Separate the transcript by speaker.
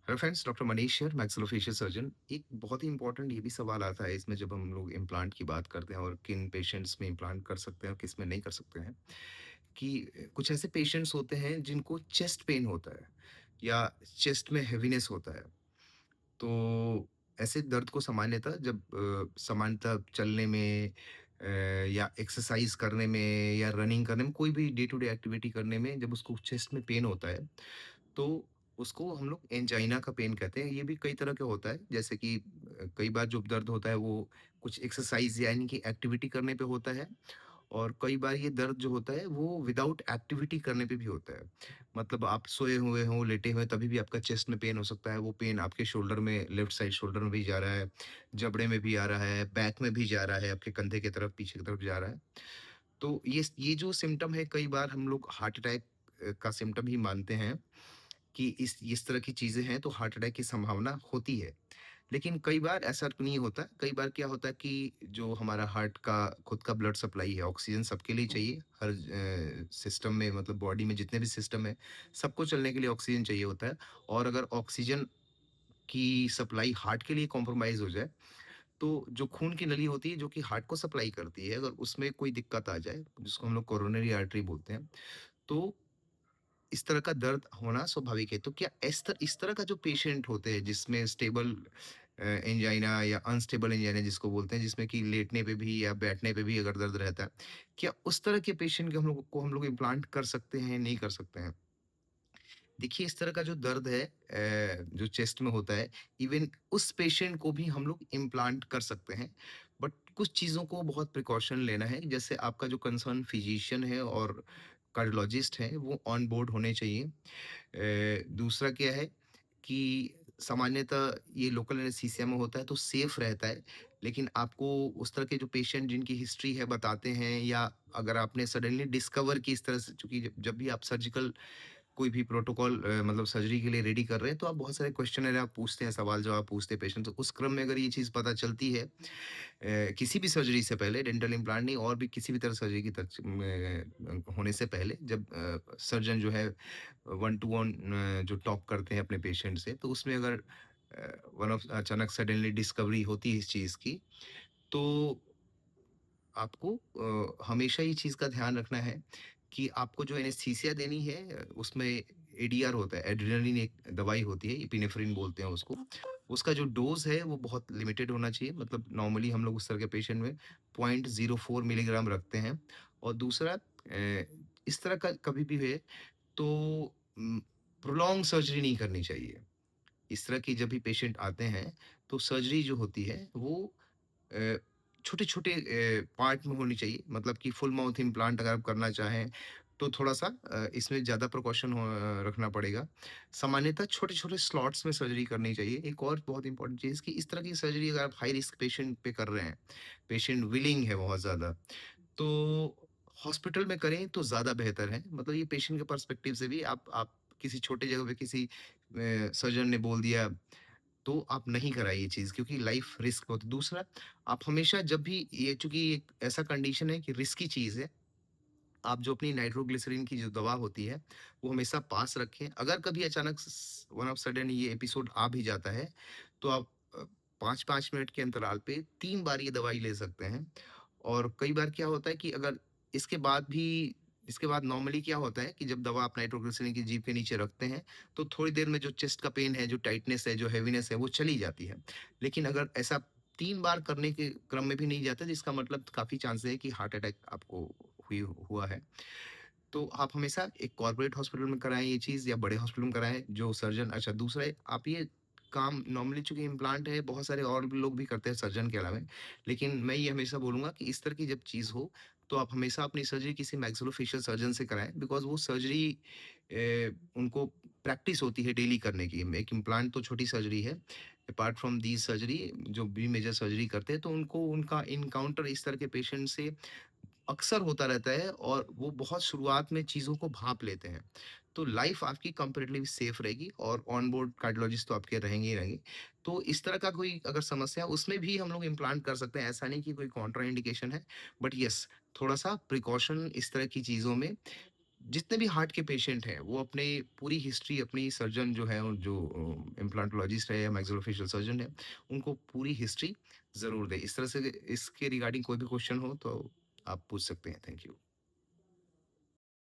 Speaker 1: Hello friends, doctor Manish here, maxillofacial surgeon. एक बहुत ही important ये भी सवाल आता है इसमें जब हम लोग इम्प्लांट की बात करते हैं और किन पेशेंट्स में इम्प्लांट कर सकते हैं और किस में नहीं कर सकते हैं, कि कुछ ऐसे पेशेंट्स होते हैं जिनको चेस्ट पेन होता है या चेस्ट में हेवीनेस होता है। तो ऐसे दर्द को सामान्यतः चलने में या एक्सरसाइज करने में या रनिंग करने में, कोई भी डे टू डे एक्टिविटी करने में जब उसको चेस्ट में पेन होता है, तो उसको हम लोग एंजाइना का पेन कहते हैं। ये भी कई तरह का होता है, जैसे कि कई बार जो दर्द होता है वो कुछ एक्सरसाइज़ यानी कि एक्टिविटी करने पे होता है, और कई बार ये दर्द जो होता है वो विदाउट एक्टिविटी करने पे भी होता है। मतलब आप सोए हुए हों, लेटे हुए हैं, तभी भी आपका चेस्ट में पेन हो सकता है। वो पेन आपके शोल्डर में, लेफ्ट साइड शोल्डर में भी जा रहा है, जबड़े में भी आ रहा है, बैक में भी जा रहा है, आपके कंधे की तरफ, पीछे की तरफ जा रहा है। तो ये जो सिम्पटम है, कई बार हम लोग हार्ट अटैक का सिम्पटम ही मानते हैं कि इस तरह की चीज़ें हैं तो हार्ट अटैक की संभावना होती है। लेकिन कई बार ऐसा नहीं होता। कई बार क्या होता है कि जो हमारा हार्ट का खुद का ब्लड सप्लाई है, ऑक्सीजन सबके लिए चाहिए। हर सिस्टम में, मतलब बॉडी में जितने भी सिस्टम है, सबको चलने के लिए ऑक्सीजन चाहिए होता है। और अगर ऑक्सीजन की सप्लाई हार्ट के लिए कॉम्प्रोमाइज़ हो जाए, तो जो खून की नली होती है जो कि हार्ट को सप्लाई करती है, अगर उसमें कोई दिक्कत आ जाए, जिसको हम लोग कोरोनरी आर्टरी बोलते हैं, तो इस तरह का दर्द होना स्वाभाविक है। तो क्या इस तरह का जो पेशेंट होते हैं जिसमें स्टेबल एंजाइना या अनस्टेबल एंजाइना जिसको बोलते हैं, जिसमें कि लेटने पे भी या बैठने पे भी अगर दर्द रहता है, क्या उस तरह के पेशेंट के हम लोग इम्प्लांट कर सकते हैं, नहीं कर सकते हैं? देखिए, इस तरह का जो दर्द है जो चेस्ट में होता है, इवन उस पेशेंट को भी हम लोग इम्प्लांट कर सकते हैं। बट कुछ चीज़ों को बहुत प्रिकॉशन लेना है, जैसे आपका जो कंसर्न फिजिशियन है और कार्डियोलॉजिस्ट है, वो ऑन बोर्ड होने चाहिए। दूसरा क्या है कि सामान्यतः ये लोकल एनेस्थीसिया में होता है तो सेफ रहता है, लेकिन आपको उस तरह के जो पेशेंट जिनकी हिस्ट्री है बताते हैं, या अगर आपने सडनली डिस्कवर की इस तरह से, चूँकि जब जब भी आप सर्जिकल कोई भी प्रोटोकॉल मतलब सर्जरी के लिए रेडी कर रहे हैं, तो आप बहुत सारे क्वेश्चनर आप पूछते हैं, सवाल-जवाब पूछते हैं पेशेंट, तो उस क्रम में अगर ये चीज़ पता चलती है किसी भी सर्जरी से पहले, डेंटल इम्प्लांट नहीं, और भी किसी भी तरह सर्जरी की होने से पहले, जब सर्जन जो है वन टू वन जो टॉक करते हैं अपने पेशेंट से, तो उसमें अगर वन ऑफ अचानक सडनली डिस्कवरी होती है इस चीज़ की, तो आपको हमेशा ये चीज़ का ध्यान रखना है कि आपको जो एनेस्थीसिया देनी है, उसमें एडीआर होता है, एड्रेनालिन एक दवाई होती है, एपिनेफ्रिन बोलते हैं उसको। उसका जो डोज़ है वो बहुत लिमिटेड होना चाहिए, मतलब नॉर्मली हम लोग उस तरह के पेशेंट में 0.04 मिलीग्राम रखते हैं। और दूसरा, इस तरह का कभी भी है तो प्रोलॉन्ग सर्जरी नहीं करनी चाहिए। इस तरह की जब भी पेशेंट आते हैं, तो सर्जरी जो होती है वो अ, छोटे-छोटे पार्ट में होनी चाहिए, मतलब कि फुल माउथ इम्प्लांट अगर आप करना चाहें, तो थोड़ा-सा इसमें ज़्यादा प्रिकॉशन रखना पड़ेगा। सामान्यतः छोटे-छोटे स्लॉट्स में सर्जरी करनी चाहिए। एक और बहुत इम्पोर्टेंट चीज़ कि इस तरह की सर्जरी अगर आप हाई रिस्क पेशेंट पे कर रहे हैं, पेशेंट विलिंग है बहुत ज़्यादा, तो हॉस्पिटल में करें तो ज़्यादा बेहतर है। मतलब ये पेशेंट के पर्सपेक्टिव से भी, आप किसी छोटे जगह पे किसी सर्जन ने बोल दिया, तो आप नहीं कराइए ये चीज़, क्योंकि लाइफ रिस्क बहुत। दूसरा, आप हमेशा जब भी ये, चूँकि एक ऐसा कंडीशन है कि रिस्की चीज़ है, आप जो अपनी नाइट्रोग्लिसरीन की जो दवा होती है, वो हमेशा पास रखें। अगर कभी अचानक वन ऑफ सडन ये एपिसोड आ भी जाता है, तो आप 5-5 मिनट के अंतराल पे 3 बार ये दवाई ले सकते हैं। और कई बार क्या होता है कि अगर इसके बाद भी इसके बाद नॉर्मली क्या होता है कि जब दवा आप नाइट्रोग्लिसरीन की जीभ के नीचे रखते हैं, तो थोड़ी देर में जो चेस्ट का पेन है, जो टाइटनेस है, जो हेवीनेस है, वो चली जाती है। लेकिन अगर ऐसा 3 बार करने के क्रम में भी नहीं जाता, जिसका मतलब काफ़ी चांसेस है कि हार्ट अटैक आपको हुआ है। तो आप हमेशा एक कॉर्पोरेट हॉस्पिटल में कराएँ ये चीज़, या बड़े हॉस्पिटल में कराएँ जो सर्जन। अच्छा, दूसरा है, आप ये काम नॉर्मली, चूँकि इम्प्लांट है, बहुत सारे और भी लोग भी करते हैं सर्जन के अलावा। लेकिन मैं ये हमेशा बोलूँगा कि इस तरह की जब चीज़ हो, तो आप हमेशा अपनी सर्जरी किसी मैक्सिलोफेशियल सर्जन से कराएँ, बिकॉज़ वो सर्जरी उनको प्रैक्टिस होती है डेली करने की। एक इम्प्लांट तो छोटी सर्जरी है। अपार्ट फ्रॉम दीज़ सर्जरी, जो भी मेजर सर्जरी करते हैं, तो उनको उनका एनकाउंटर इस तरह के पेशेंट से अक्सर होता रहता है, और वो बहुत शुरुआत में चीज़ों को भाँप लेते हैं। तो लाइफ़ आपकी कंपैरेटिवली सेफ रहेगी, और ऑन बोर्ड कार्डियोलॉजिस्ट तो आपके रहेंगे ही रहेंगे। तो इस तरह का कोई अगर समस्या है, उसमें भी हम लोग इम्प्लांट कर सकते हैं, ऐसा नहीं कि कोई कॉन्ट्रा इंडिकेशन है। बट येस, थोड़ा-सा प्रिकॉशन इस तरह की चीज़ों में जितने भी हार्ट के पेशेंट हैं, वो अपने पूरी हिस्ट्री अपनी सर्जन जो है, जो इम्प्लांटोलॉजिस्ट है या मैक्सिलोफेशियल सर्जन है, उनको पूरी हिस्ट्री ज़रूर दें। इस तरह से इसके रिगार्डिंग कोई भी क्वेश्चन हो तो आप पूछ सकते हैं। Thank you.